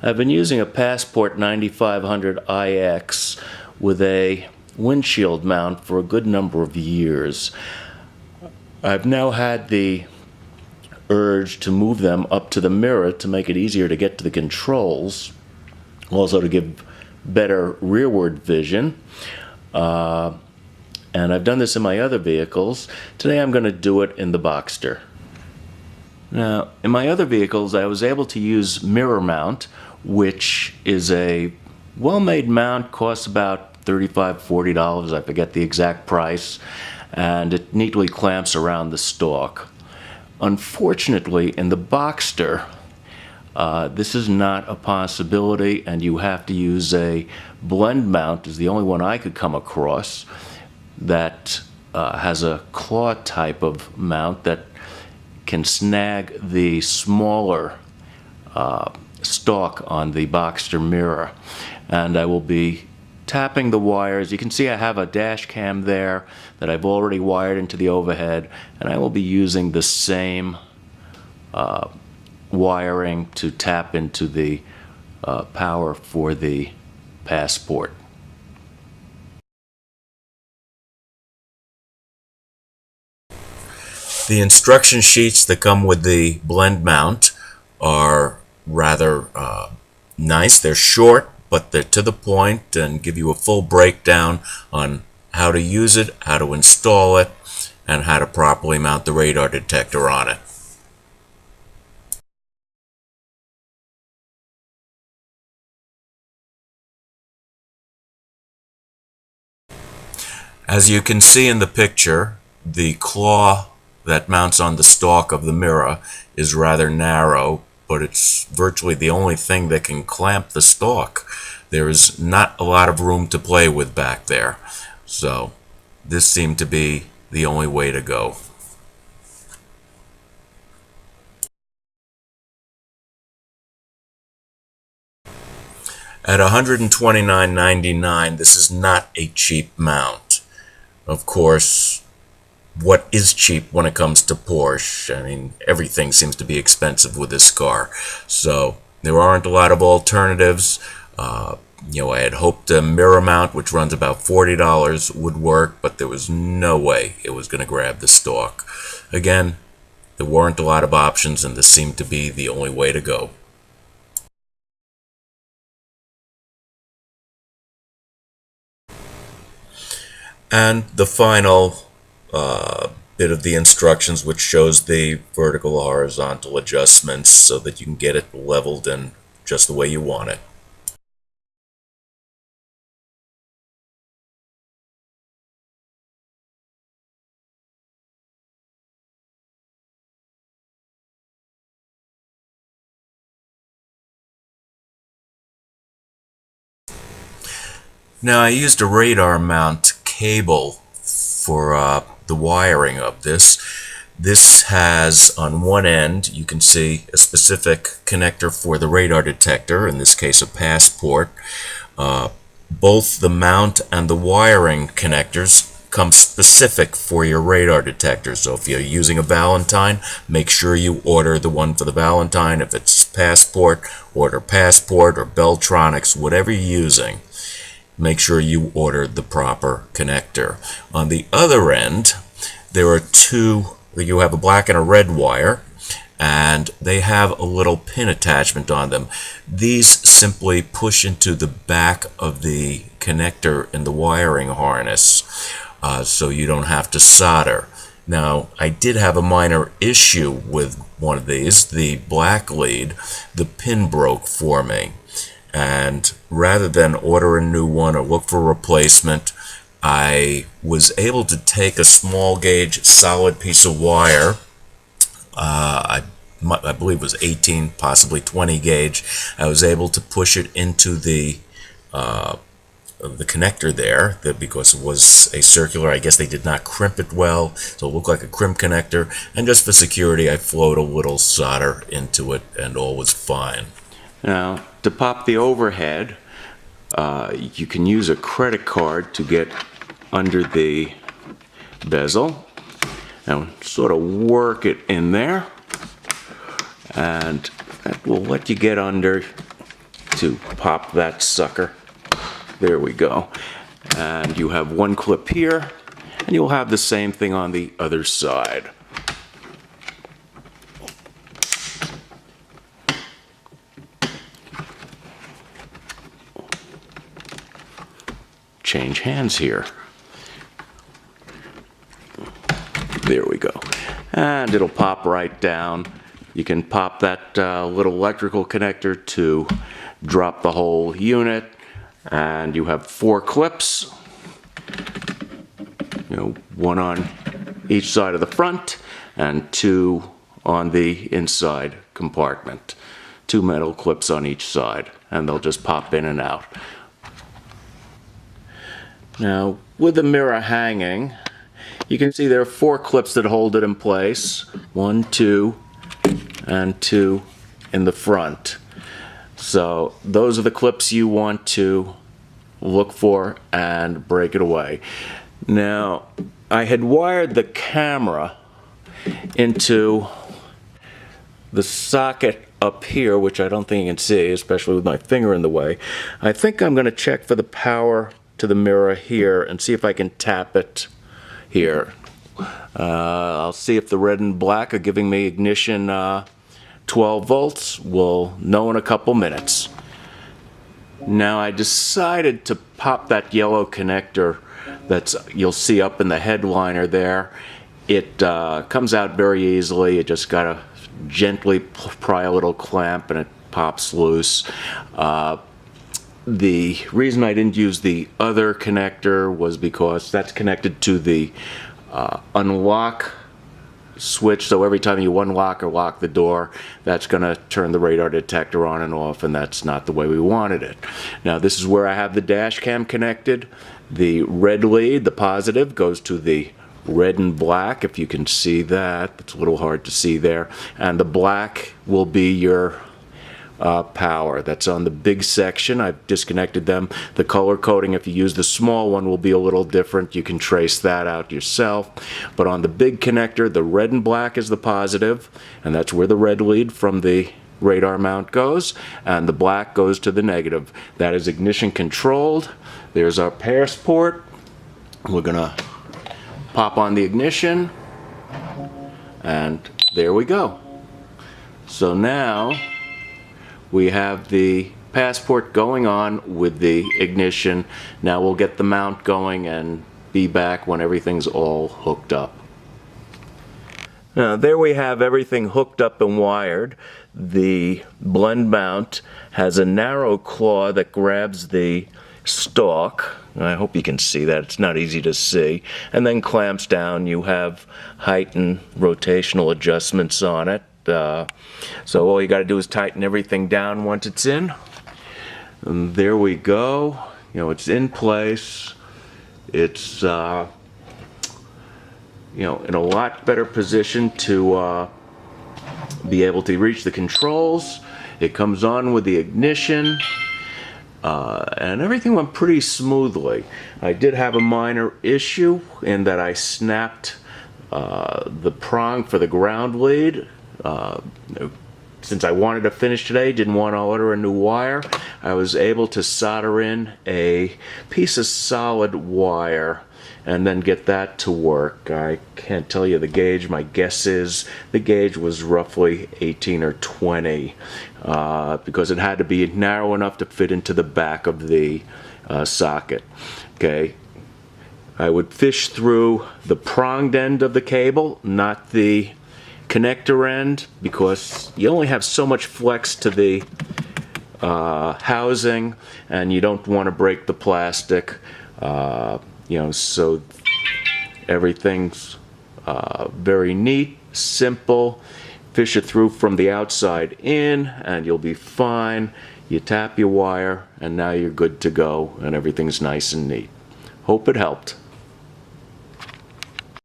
I've been using a Passport 9500 IX with a windshield mount for a good number of years. I've now had the urge to move them up to the mirror to make it easier to get to the controls, also to give better rearward vision. And I've done this in my other vehicles. Today I'm going to do it in the Boxster. Now, in my other vehicles, I was able to use mirror mount, which is a well-made mount, costs about $35, $40, I forget the exact price, and it neatly clamps around the stalk. Unfortunately, in the Boxster, this is not a possibility, and you have to use a Blendmount, is the only one I could come across, that has a claw type of mount that can snag the smaller stalk on the Boxster mirror. And I will be tapping the wires. You can see I have a dash cam there that I've already wired into the overhead, and I will be using the same wiring to tap into the power for the Passport. The instruction sheets that come with the Blendmount are rather nice. They're short, but they're to the point and give you a full breakdown on how to use it, how to install it, and how to properly mount the radar detector on it. As you can see in the picture, the claw that mounts on the stalk of the mirror is rather narrow, but it's virtually the only thing that can clamp the stalk. There is not a lot of room to play with back there, so this seemed to be the only way to go. At $129.99, this is not a cheap mount. Of course, what is cheap when it comes to Porsche? I mean, everything seems to be expensive with this car. So there aren't a lot of alternatives. I had hoped a mirror mount, which runs about $40, would work, but there was no way it was going to grab the stalk. Again, there weren't a lot of options, and this seemed to be the only way to go. And the final bit of the instructions, which shows the vertical horizontal adjustments so that you can get it leveled and just the way you want it. Now, I used a radar mount cable for the wiring of this. This has on one end, you can see a specific connector for the radar detector, in this case a Passport. Both the mount and the wiring connectors come specific for your radar detector. So if you're using a Valentine, make sure you order the one for the Valentine. If it's Passport, order Passport or Beltronics, whatever you're using. Make sure you order the proper connector. On the other end, there are two, you have a black and a red wire, and they have a little pin attachment on them. These simply push into the back of the connector in the wiring harness, so you don't have to solder. Now, I did have a minor issue with one of these, the black lead. The pin broke for me. And rather than order a new one or look for a replacement, I was able to take a small gauge solid piece of wire, I believe it was 18, possibly 20 gauge. I was able to push it into the connector there, because it was a circular. I guess they did not crimp it well, so it looked like a crimp connector, and just for security I flowed a little solder into it and all was fine. Now, to pop the overhead, you can use a credit card to get under the bezel and sort of work it in there, and that will let you get under to pop that sucker. There we go. And you have one clip here, and you'll have the same thing on the other side. Change hands here. There we go. And it'll pop right down. You can pop that little electrical connector to drop the whole unit. And you have 4 clips. One on each side of the front and 2 on the inside compartment. 2 metal clips on each side, and they'll just pop in and out. Now, with the mirror hanging, you can see there are 4 clips that hold it in place. 1, 2, and 2 in the front. So those are the clips you want to look for and break it away. Now, I had wired the camera into the socket up here, which I don't think you can see, especially with my finger in the way. I think I'm going to check for the power to the mirror here and see if I can tap it here. I'll see if the red and black are giving me ignition 12 volts. We'll know in a couple minutes. Now I decided to pop that yellow connector that's you'll see up in the headliner there. It comes out very easily. You just gotta gently pry a little clamp and it pops loose. The reason I didn't use the other connector was because that's connected to the unlock switch, so every time you unlock or lock the door, that's going to turn the radar detector on and off, and that's not the way we wanted it. Now this is where I have the dash cam connected. The red lead, the positive, goes to the red and black, if you can see that. It's a little hard to see there. And the black will be your power. That's on the big section. I've disconnected them. The color coding, if you use the small one, will be a little different. You can trace that out yourself. But on the big connector, the red and black is the positive, and that's where the red lead from the radar mount goes, and the black goes to the negative. That is ignition controlled. There's our passport. We're gonna pop on the ignition, and there we go. So now we have the passport going on with the ignition. Now we'll get the mount going and be back when everything's all hooked up. Now there we have everything hooked up and wired. The Blendmount has a narrow claw that grabs the stalk. I hope you can see that. It's not easy to see. And then clamps down. You have height and rotational adjustments on it. So all you got to do is tighten everything down once it's in. And there we go. It's in place. It's in a lot better position to be able to reach the controls. It comes on with the ignition. And everything went pretty smoothly. I did have a minor issue in that I snapped the prong for the ground lead. Since I wanted to finish today, didn't want to order a new wire, I was able to solder in a piece of solid wire and then get that to work. I can't tell you the gauge. My guess is the gauge was roughly 18 or 20 because it had to be narrow enough to fit into the back of the socket. Okay, I would fish through the pronged end of the cable, not the connector end, because you only have so much flex to the housing and you don't want to break the plastic. So everything's very neat, simple. Fish it through from the outside in and you'll be fine. You tap your wire and now you're good to go and everything's nice and neat. Hope it helped.